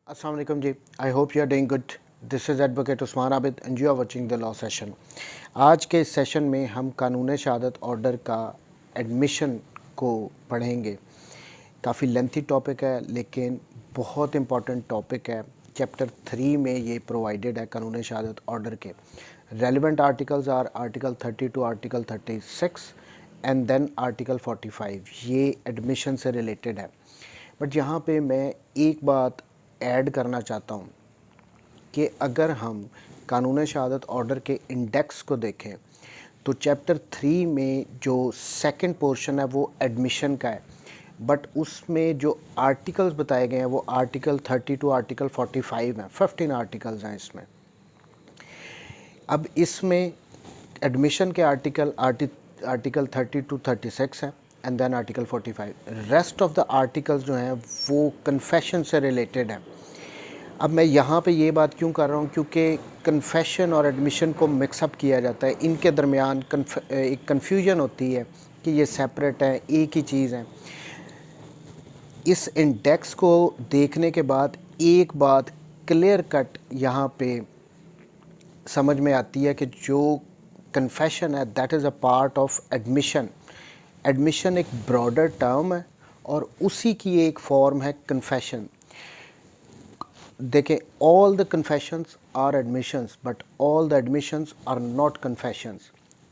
Assalamu alaikum ji. I hope you are doing good. This is Advocate Usman Abid and you are watching the law session. आज के इस session में हम कानून Shahadat order का एडमिशन को पढ़ेंगे. काफ़ी लेंथी टॉपिक है लेकिन बहुत इम्पॉर्टेंट टॉपिक है. चैप्टर 3 में ये प्रोवाइडेड है कानून शहादत ऑर्डर के. Relevant articles are article 30 to article 36 and then article 45. ये एडमिशन से रिलेटेड है. बट यहाँ पे मैं एक बात ऐड करना चाहता हूँ कि अगर हम कानून शहादत ऑर्डर के इंडेक्स को देखें तो चैप्टर 3 में जो सेकंड पोर्शन है वो एडमिशन का है. बट उसमें जो आर्टिकल्स बताए गए हैं वो आर्टिकल 30 टू आर्टिकल 45 हैं. 15 आर्टिकल्स हैं इसमें. अब इसमें एडमिशन के आर्टिकल 30 टू 36 हैं and then article 45. Rest of the articles जो हैं वो कन्फेशन से रिलेटेड हैं. अब मैं यहाँ पे ये बात क्यों कर रहा हूँ, क्योंकि कन्फेशन और एडमिशन को मिक्सअप किया जाता है. इनके दरमियान एक कन्फ्यूजन होती है कि ये सेपरेट है, एक ही चीज़ है. इस इंडेक्स को देखने के बाद एक बात क्लियर कट यहाँ पे समझ में आती है कि जो कन्फेशन है that is a part of admission. Admission एक ब्रॉडर टर्म है और उसी की एक फॉर्म है कन्फेशन. देखें, all the confessions are admissions but all the admissions are not confessions.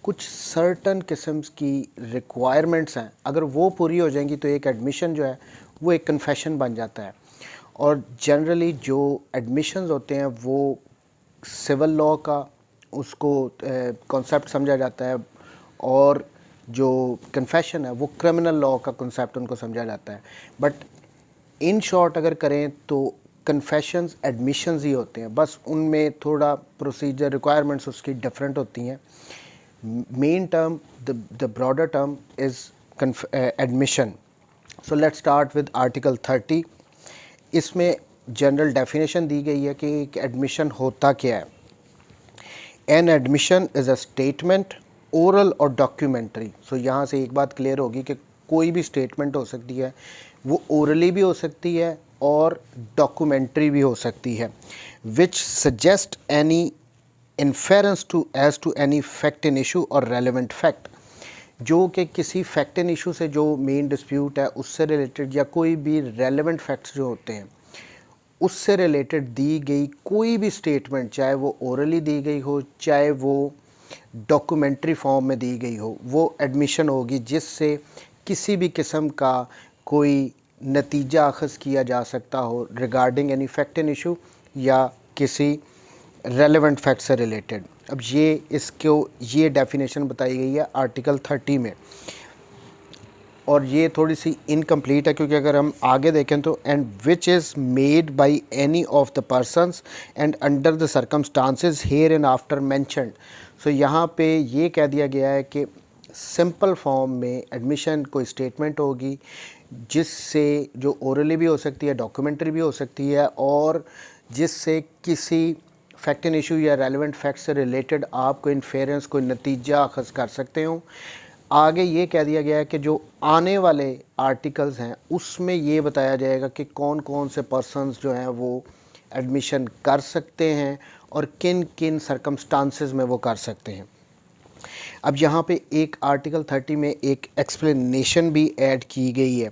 कुछ सर्टन किस्म्स की रिक्वायरमेंट्स हैं, अगर वो पूरी हो जाएंगी तो एक एडमिशन जो है वो एक कन्फेशन बन जाता है. और जनरली जो एडमिशंस होते हैं वो सिविल लॉ का उसको कॉन्सेप्ट समझा जाता है और जो कन्फेशन है वो क्रिमिनल लॉ का कॉन्सेप्ट उनको समझा जाता है. बट इन शॉर्ट अगर करें तो कन्फेशंस एडमिशंस ही होते हैं, बस उनमें थोड़ा प्रोसीजर रिक्वायरमेंट्स उसकी डिफरेंट होती हैं. Main term the broader term is admission. So let's start with article 30. इसमें जनरल डेफिनेशन दी गई है कि एक एडमिशन होता क्या है. An admission is a statement oral और डॉक्यूमेंट्री. सो यहाँ से एक बात क्लियर होगी कि कोई भी स्टेटमेंट हो सकती है, वो ओरली भी हो सकती है और डॉक्यूमेंट्री भी हो सकती है. Which suggest any inference to as to any fact in issue or relevant fact, जो कि किसी फैक्ट इन इशू से जो मेन डिस्प्यूट है उससे रिलेटेड या कोई भी रेलिवेंट फैक्ट्स जो होते हैं उससे रिलेटेड दी गई कोई भी स्टेटमेंट, चाहे वो ओरली दी गई हो चाहे वो डॉक्यूमेंट्री फॉर्म में दी गई हो, वो एडमिशन होगी जिससे किसी भी किस्म का कोई नतीजा अखज़ किया जा सकता हो regarding any fact in issue या किसी रेलेवेंट फैक्ट से रिलेटेड. अब ये डेफिनेशन बताई गई है आर्टिकल 30 में और ये थोड़ी सी इनकम्प्लीट है क्योंकि अगर हम आगे देखें तो and which is made by any of the persons and under the circumstances hereinafter mentioned. So यहाँ पे ये कह दिया गया है कि सिंपल फॉर्म में एडमिशन कोई स्टेटमेंट होगी जिससे जो ओरली भी हो सकती है, डॉक्यूमेंट्री भी हो सकती है और जिससे किसी फैक्ट इन इशू या रेलेवेंट फैक्ट से रिलेटेड आप कोई इन्फेरेंस कोई नतीजा अखज़ कर सकते हो. आगे ये कह दिया गया है कि जो आने वाले आर्टिकल्स हैं उसमें ये बताया जाएगा कि कौन कौन से पर्सन्स जो हैं वो एडमिशन कर सकते हैं और किन किन सर्कमस्टांसेस में वो कर सकते हैं. अब यहाँ पे एक आर्टिकल 30 में एक एक्सप्लेनेशन भी ऐड की गई है.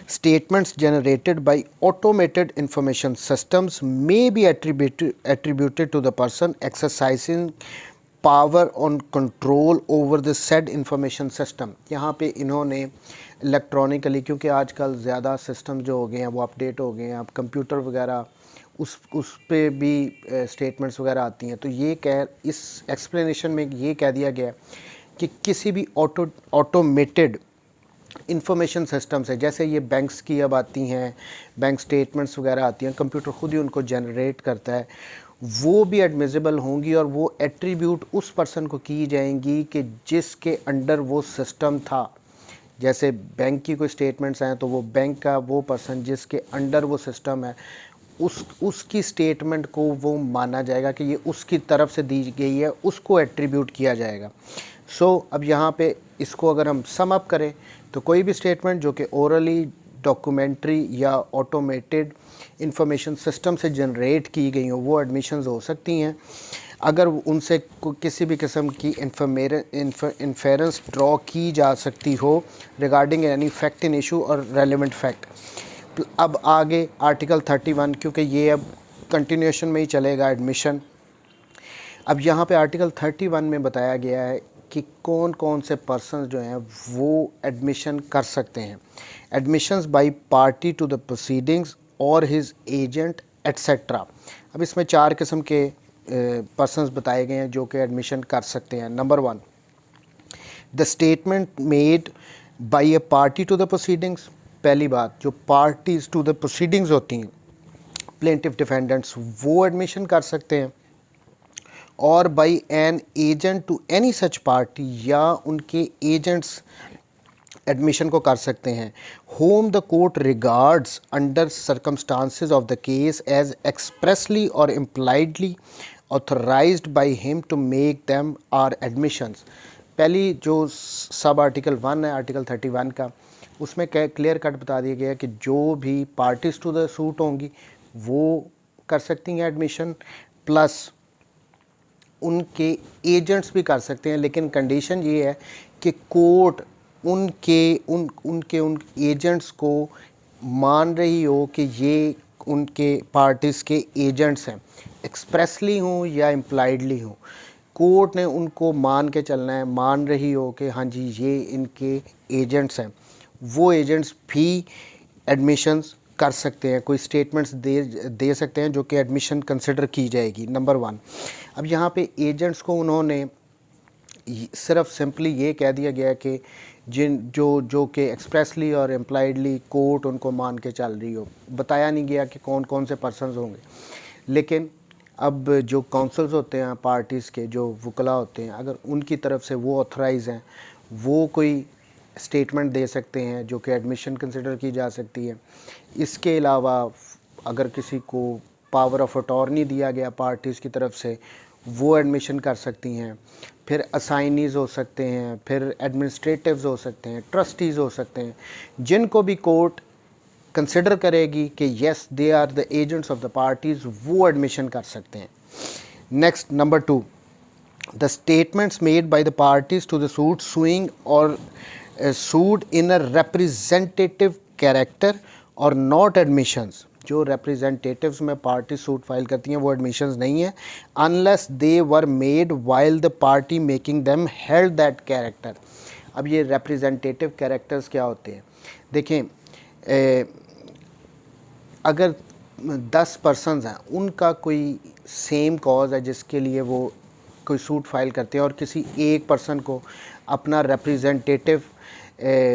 Statements generated by automated information systems may be attributed to the person exercising power on control over the said information system. यहाँ पे इन्होंने इलेक्ट्रॉनिकली, क्योंकि आजकल ज़्यादा सिस्टम जो हो गए हैं वो अपडेट हो गए हैं, अब कंप्यूटर वगैरह उस पे भी स्टेटमेंट्स वगैरह आती हैं. तो ये इस एक्सप्लेनेशन में ये कह दिया गया कि किसी भी ऑटोमेटेड इंफॉर्मेशन सिस्टम से, जैसे ये बैंक्स की अब आती हैं, बैंक स्टेटमेंट्स वगैरह आती हैं, कंप्यूटर ख़ुद ही उनको जनरेट करता है, वो भी एडमिसिबल होंगी और वो एट्रीब्यूट उस पर्सन को की जाएंगी कि जिसके अंडर वो सिस्टम था. जैसे बैंक की कोई स्टेटमेंट्स हैं तो वो बैंक का वो पर्सन जिसके अंडर वो सिस्टम है उसकी स्टेटमेंट को वो माना जाएगा कि ये उसकी तरफ से दी गई है, उसको एट्रीब्यूट किया जाएगा. सो अब यहाँ पे इसको अगर हम सम अप करें तो कोई भी स्टेटमेंट जो कि ओरली, डॉक्यूमेंट्री या ऑटोमेटेड इंफॉर्मेशन सिस्टम से जनरेट की गई हो वो एडमिशंस हो सकती हैं। अगर उनसे किसी भी किस्म की इन्फेरेंस ड्रॉ की जा सकती हो regarding any fact in issue or relevant fact. अब आगे आर्टिकल 31, क्योंकि ये अब कंटिन्यूएशन में ही चलेगा एडमिशन। अब यहाँ पे आर्टिकल 31 में बताया गया है कि कौन कौन से पर्सन जो हैं वो एडमिशन कर सकते हैं। Admissions by party to the proceedings or his agent etcetera. अब इसमें 4 किस्म के पर्सनस बताए गए हैं जो कि एडमिशन कर सकते हैं। Number 1, the statement made by a party to the proceedings. पहली बात, जो पार्टीज टू द प्रोसीडिंग्स होती हैं प्लेंटिफ डिफेंडेंट्स, वो एडमिशन कर सकते हैं। और by an agent to any such party, या उनके एजेंट्स एडमिशन को कर सकते हैं। Whom the court regards under circumstances of the case as expressly और impliedly authorised by him to make them are admissions. पहली जो सब आर्टिकल 1 है आर्टिकल 31 का, उसमें क्लियर कट बता दिया गया है कि जो भी पार्टीज टू द सूट होंगी वो कर सकती हैं एडमिशन, प्लस उनके एजेंट्स भी कर सकते हैं। लेकिन कंडीशन ये है कि कोर्ट उन एजेंट्स को मान रही हो कि ये उनके पार्टीज़ के एजेंट्स हैं, एक्सप्रेसली हों या इम्प्लाइडली हों। कोर्ट ने उनको मान के चलना है, मान रही हो कि हाँ जी ये इनके एजेंट्स हैं, वो एजेंट्स भी एडमिशंस कर सकते हैं, कोई स्टेटमेंट्स दे सकते हैं जो कि एडमिशन कंसिडर की जाएगी। नंबर 1, अब यहाँ पे एजेंट्स को उन्होंने सिर्फ सिंपली ये कह दिया गया है कि जो कि एक्सप्रेसली और एम्प्लाइडली कोर्ट उनको मान के चल रही हो। बताया नहीं गया कि कौन कौन से पर्सनस होंगे। लेकिन अब जो काउंसल्स होते हैं पार्टीज़ के, जो वकला होते हैं, अगर उनकी तरफ से वो ऑथराइज़ हैं, वो कोई स्टेटमेंट दे सकते हैं जो कि एडमिशन कंसिडर की जा सकती है। इसके अलावा अगर किसी को पावर ऑफ अटॉर्नी दिया गया पार्टीज़ की तरफ से, वो एडमिशन कर सकती हैं। फिर असाइनीज़ हो सकते हैं, फिर एडमिनिस्ट्रेटिव्स हो सकते हैं, ट्रस्टीज़ हो सकते हैं, जिनको भी कोर्ट कंसिडर करेगी कि yes they are the agents of the parties, वो एडमिशन कर सकते हैं। Next, number 2, the statements made by the parties to the suit suing or sued in a representative character are not admissions. जो representatives में party suit file करती हैं वो admissions नहीं है, unless they were made while the party making them held that character. अब ये representative characters क्या होते हैं? देखें, अगर 10 पर्सनस हैं, उनका कोई सेम कॉज है जिसके लिए वो कोई सूट फाइल करते हैं और किसी एक पर्सन को अपना रिप्रेजेंटेटिव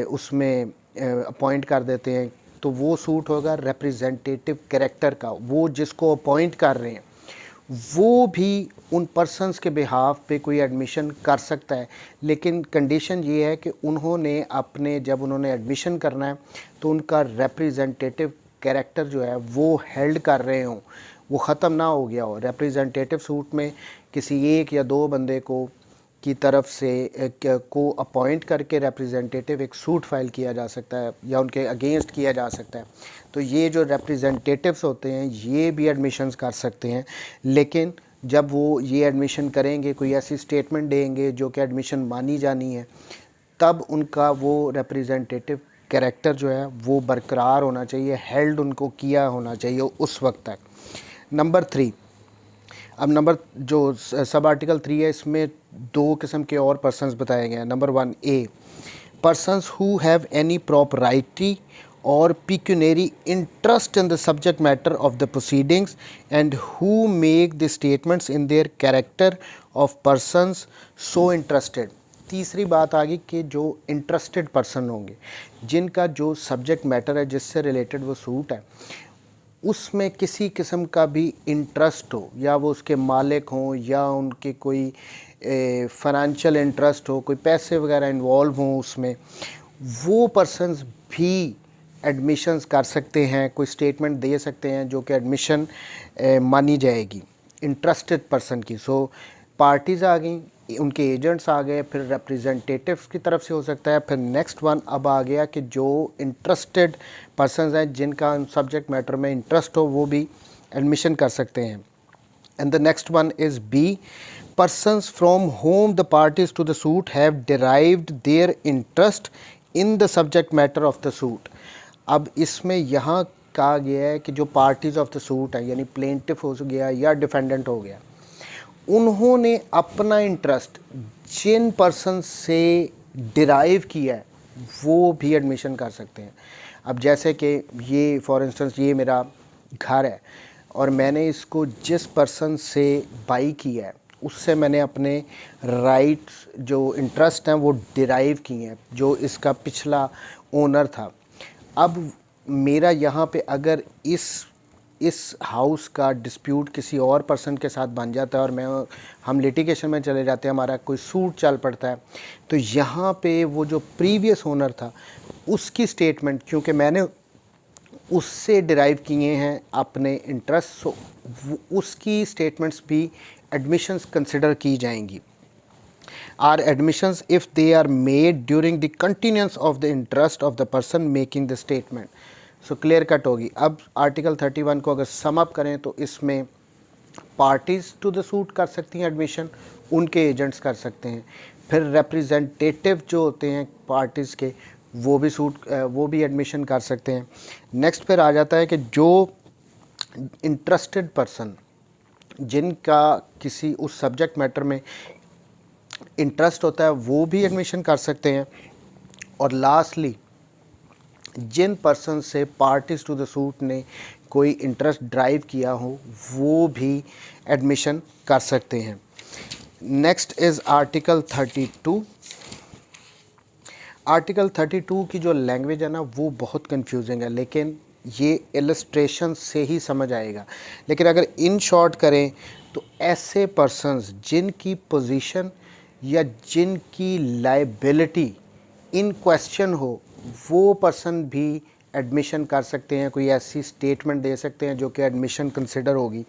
उसमें अपॉइंट कर देते हैं, तो वो सूट होगा रिप्रेजेंटेटिव कैरेक्टर का। वो जिसको अपॉइंट कर रहे हैं वो भी उन पर्सनस के बिहाफ पे कोई एडमिशन कर सकता है। लेकिन कंडीशन ये है कि उन्होंने जब उन्होंने एडमिशन करना है तो उनका रिप्रेजेंटेटिव कैरेक्टर जो है वो हेल्ड कर रहे हों, वो ख़त्म ना हो गया हो। रिप्रेजेंटेटिव सूट में किसी एक या दो बंदे की तरफ से को अपॉइंट करके रिप्रेजेंटेटिव एक सूट फाइल किया जा सकता है या उनके अगेंस्ट किया जा सकता है। तो ये जो रिप्रेजेंटेटिव्स होते हैं ये भी एडमिशन्स कर सकते हैं, लेकिन जब वो ये एडमिशन करेंगे, कोई ऐसी स्टेटमेंट देंगे जो कि एडमिशन मानी जानी है, तब उनका वो रिप्रेजेंटेटिव कैरेक्टर जो है वो बरकरार होना चाहिए, हेल्ड उनको किया होना चाहिए उस वक्त तक। नंबर 3, अब जो सब आर्टिकल 3 है इसमें 2 किस्म के और पर्सनस बताए गए हैं। Number 1, A, persons who have any property or pecuniary interest in the subject matter of the proceedings and who make the statements in their character of persons so interested। तीसरी बात आ गई कि जो इंटरेस्टेड पर्सन होंगे, जिनका जो subject matter है जिससे रिलेटेड वो सूट है उसमें किसी किस्म का भी इंटरेस्ट हो, या वो उसके मालिक हों या उनके कोई फाइनेंशियल इंटरेस्ट हो, कोई पैसे वगैरह इन्वॉल्व हों उसमें, वो पर्सन्स भी एडमिशन्स कर सकते हैं, कोई स्टेटमेंट दे सकते हैं जो कि एडमिशन मानी जाएगी इंटरेस्टेड पर्सन की। सो पार्टीज़ आ गई, उनके एजेंट्स आ गए, फिर रिप्रेजेंटेटिव्स की तरफ से हो सकता है, फिर नेक्स्ट वन अब आ गया कि जो इंटरेस्टेड पर्सनस हैं जिनका सब्जेक्ट मैटर में इंटरेस्ट हो वो भी एडमिशन कर सकते हैं। And the next one is B, persons from whom the parties to the suit have derived their interest in the subject matter of the suit। अब इसमें यहाँ कहा गया है कि जो पार्टीज ऑफ द सूट है यानी प्लेंटिफ हो गया या डिफेंडेंट हो गया, उन्होंने अपना इंटरेस्ट जिन पर्सन से डिराइव किया है वो भी एडमिशन कर सकते हैं। अब जैसे कि ये फॉर इंस्टेंस ये मेरा घर है और मैंने इसको जिस पर्सन से बाई किया है उससे मैंने अपने राइट्स जो इंटरेस्ट हैं वो डिराइव किए हैं, जो इसका पिछला ओनर था। अब मेरा यहाँ पे अगर इस हाउस का डिस्प्यूट किसी और पर्सन के साथ बन जाता है और हम लिटिगेशन में चले जाते हैं, हमारा कोई सूट चल पड़ता है, तो यहाँ पे वो जो प्रीवियस ओनर था उसकी स्टेटमेंट, क्योंकि मैंने उससे डिराइव किए हैं अपने इंटरेस्ट, सो उसकी स्टेटमेंट्स भी एडमिशंस कंसिडर की जाएंगी। Are admissions if they are made during the continuance of the interest of the person making the statement. So clear cut होगी। अब आर्टिकल 31 को अगर सम अप करें तो इसमें पार्टीज़ टू द सूट कर सकती हैं एडमिशन, उनके एजेंट्स कर सकते हैं, फिर रिप्रेजेंटेटिव जो होते हैं पार्टीज़ के वो भी एडमिशन कर सकते हैं। नेक्स्ट फिर आ जाता है कि जो इंटरेस्टेड पर्सन जिनका किसी उस सब्जेक्ट मैटर में इंटरेस्ट होता है वो भी एडमिशन कर सकते हैं। और लास्टली जिन पर्सन से पार्टीज टू द सूट ने कोई इंटरेस्ट ड्राइव किया हो वो भी एडमिशन कर सकते हैं। Next is article 32। आर्टिकल 32 की जो लैंग्वेज है ना वो बहुत कंफ्यूजिंग है, लेकिन ये इलस्ट्रेशन से ही समझ आएगा। लेकिन अगर इन शॉर्ट करें तो ऐसे पर्सन्स जिनकी पोजीशन या जिनकी लायबिलिटी इन क्वेश्चन हो वो पर्सन भी एडमिशन कर सकते हैं, कोई ऐसी स्टेटमेंट दे सकते हैं जो कि एडमिशन कंसिडर होगी।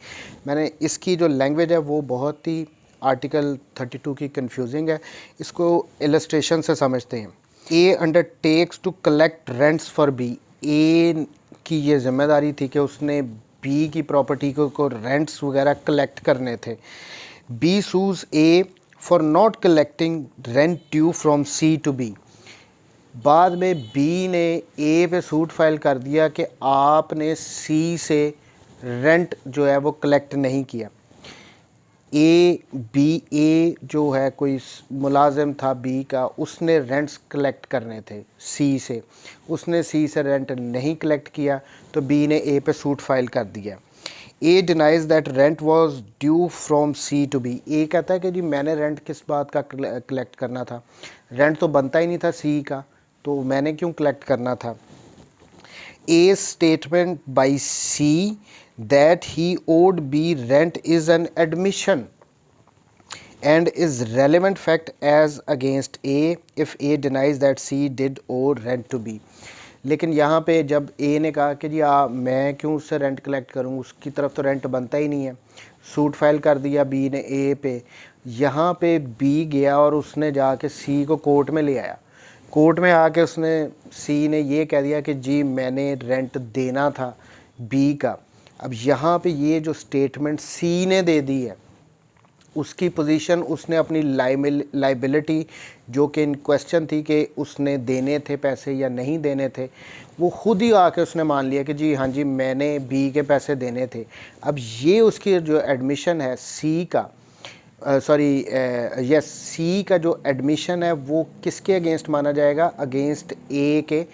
मैंने इसकी जो लैंग्वेज है वो बहुत ही आर्टिकल 32 की कंफ्यूजिंग है, इसको इलस्ट्रेशन से समझते हैं। A undertakes to collect rents for B. A की ये जिम्मेदारी थी कि उसने बी की प्रॉपर्टी को रेंट्स वगैरह कलेक्ट करने थे। B sues A for not collecting rent due from C to B. बाद में बी ने ए पे सूट फाइल कर दिया कि आपने सी से रेंट जो है वो कलेक्ट नहीं किया। ए जो है कोई मुलाजिम था बी का, उसने रेंट्स कलेक्ट करने थे सी से, उसने सी से रेंट नहीं कलेक्ट किया तो बी ने ए पे सूट फाइल कर दिया। A denies that rent was due from C to B. A कहता है कि जी मैंने रेंट किस बात का कलेक्ट करना था, रेंट तो बनता ही नहीं था सी का, तो मैंने क्यों कलेक्ट करना था। A statement by C that he owed B rent is an admission and is relevant fact as against A if A denies that C did owe rent to B। लेकिन यहाँ पे जब A ने कहा कि जी मैं क्यों उससे रेंट कलेक्ट करूँ, उसकी तरफ तो रेंट बनता ही नहीं है, सूट फाइल कर दिया B ने A पे। यहाँ पे B गया और उसने जाके C को कोर्ट में ले आया। कोर्ट में आके उसने C ने ये कह दिया कि जी मैंने रेंट देना था B का। अब यहाँ पे ये जो स्टेटमेंट सी ने दे दी है उसकी पोजीशन, उसने अपनी लाइबिलिटी जो कि इन क्वेश्चन थी कि उसने देने थे पैसे या नहीं देने थे, वो खुद ही आके उसने मान लिया कि जी हाँ जी मैंने बी के पैसे देने थे। अब ये उसकी जो एडमिशन है सी का सी का जो एडमिशन है वो किसके अगेंस्ट माना जाएगा, अगेंस्ट ए के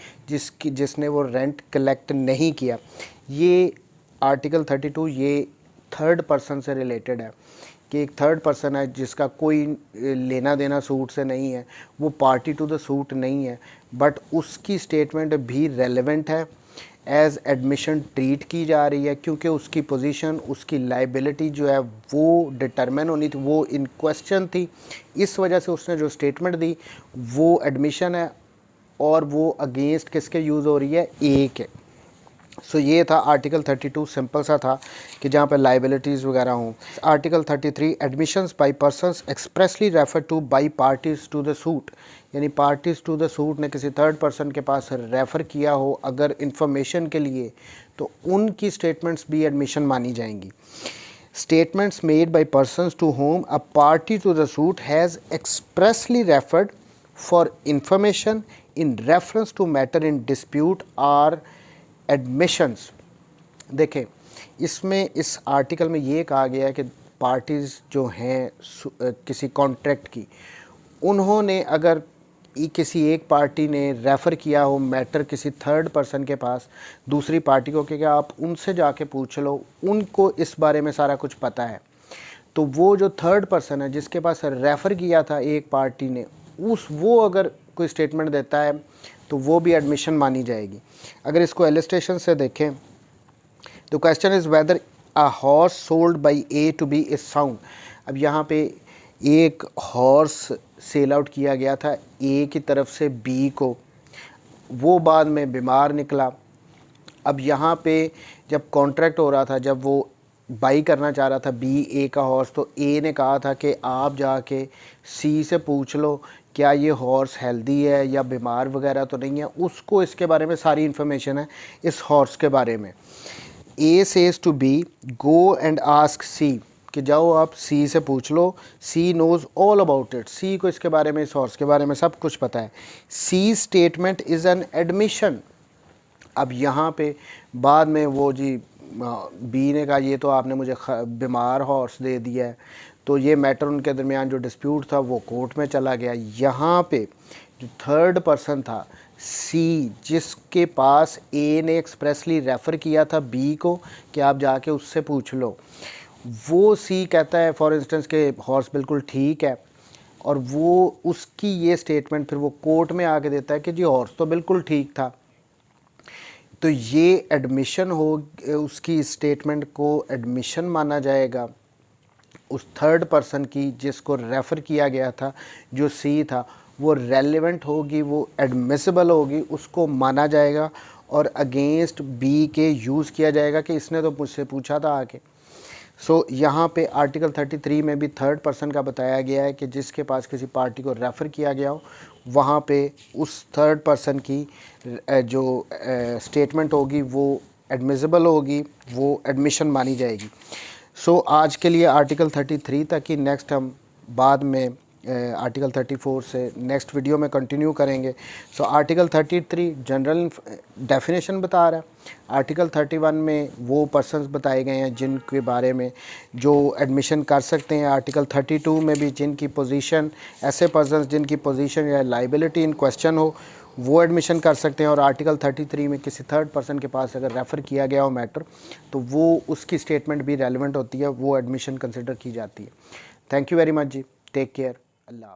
जिसने वो रेंट कलेक्ट नहीं किया। ये आर्टिकल 32 ये थर्ड पर्सन से रिलेटेड है कि एक थर्ड पर्सन है जिसका कोई लेना देना सूट से नहीं है, वो पार्टी टू द सूट नहीं है, बट उसकी स्टेटमेंट भी रेलेवेंट है, एज एडमिशन ट्रीट की जा रही है क्योंकि उसकी पोजीशन, उसकी लाइबिलिटी जो है वो डिटरमिन होनी थी, वो इन क्वेश्चन थी, इस वजह से उसने जो स्टेटमेंट दी वो एडमिशन है और वो अगेंस्ट किसके यूज़ हो रही है, ए के। सो ये था आर्टिकल 32, सिंपल सा था कि जहाँ पे लाइबिलिटीज़ वगैरह हों। Article 33 admissions by persons expressly refer to by parties to the suit, यानी पार्टीज़ टू द सूट ने किसी थर्ड पर्सन के पास रेफ़र किया हो अगर इंफॉर्मेशन के लिए, तो उनकी स्टेटमेंट्स भी एडमिशन मानी जाएंगी। Statements made by persons to whom a party to the suit has expressly referred for information in reference to matter in dispute are admissions। देखें, इसमें इस आर्टिकल में ये कहा गया है कि पार्टीज़ जो हैं किसी कॉन्ट्रैक्ट की, उन्होंने अगर किसी एक पार्टी ने रेफ़र किया हो मैटर किसी थर्ड पर्सन के पास दूसरी पार्टी को कि आप उनसे जाके पूछ लो, उनको इस बारे में सारा कुछ पता है, तो वो जो थर्ड पर्सन है जिसके पास रेफ़र किया था एक पार्टी ने, वो अगर कोई स्टेटमेंट देता है तो वो भी एडमिशन मानी जाएगी। अगर इसको इलस्ट्रेशन से देखें तो question is whether a horse sold by A to B is sound. अब यहाँ पे एक हॉर्स सेल आउट किया गया था ए की तरफ से बी को, वो बाद में बीमार निकला। अब यहाँ पे जब कॉन्ट्रैक्ट हो रहा था, जब वो बाई करना चाह रहा था बी ए का हॉर्स, तो ए ने कहा था कि आप जाके सी से पूछ लो क्या ये हॉर्स हेल्दी है या बीमार वगैरह तो नहीं है, उसको इसके बारे में सारी इन्फॉर्मेशन है इस हॉर्स के बारे में। A says to B go and ask C, कि जाओ आप सी से पूछ लो, C knows all about it, C को इसके बारे में, इस हॉर्स के बारे में सब कुछ पता है। सी स्टेटमेंट इज़ एन एडमिशन। अब यहाँ पे बाद में वो जी बी ने कहा ये तो आपने मुझे बीमार हॉर्स दे दिया है, तो ये मैटर उनके दरमियान जो डिस्प्यूट था वो कोर्ट में चला गया। यहाँ पे जो थर्ड पर्सन था सी, जिसके पास ए ने एक्सप्रेसली रेफ़र किया था बी को कि आप जाके उससे पूछ लो, वो सी कहता है फॉर इंस्टेंस के हॉर्स बिल्कुल ठीक है, और वो उसकी ये स्टेटमेंट फिर वो कोर्ट में आके देता है कि जी हॉर्स तो बिल्कुल ठीक था। तो ये एडमिशन हो, उसकी स्टेटमेंट को एडमिशन माना जाएगा उस थर्ड पर्सन की जिसको रेफ़र किया गया था, जो सी था, वो रेलेवेंट होगी, वो एडमिसिबल होगी, उसको माना जाएगा और अगेंस्ट बी के यूज़ किया जाएगा कि इसने तो मुझसे पूछा था आके। सो यहाँ पे आर्टिकल 33 में भी थर्ड पर्सन का बताया गया है कि जिसके पास किसी पार्टी को रेफ़र किया गया हो, वहाँ पे उस थर्ड पर्सन की जो स्टेटमेंट होगी वो एडमिसिबल होगी, वो एडमिशन मानी जाएगी। सो आज के लिए आर्टिकल 33 तक ही, नेक्स्ट हम बाद में आर्टिकल 34 से नेक्स्ट वीडियो में कंटिन्यू करेंगे। सो आर्टिकल 33 जनरल डेफिनेशन बता रहा है। आर्टिकल 31 में वो पर्सन्स बताए गए हैं जिनके बारे में जो एडमिशन कर सकते हैं। आर्टिकल 32 में भी जिनकी पोजीशन, ऐसे पर्सन्स जिनकी पोजीशन या लाइबिलिटी इन क्वेश्चन हो, वो एडमिशन कर सकते हैं। और आर्टिकल 33 में किसी थर्ड पर्सन के पास अगर रेफ़र किया गया हो मैटर, तो वो उसकी स्टेटमेंट भी रेलिवेंट होती है, वो एडमिशन कंसिडर की जाती है। थैंक यू वेरी मच जी, टेक केयर, अल्लाह।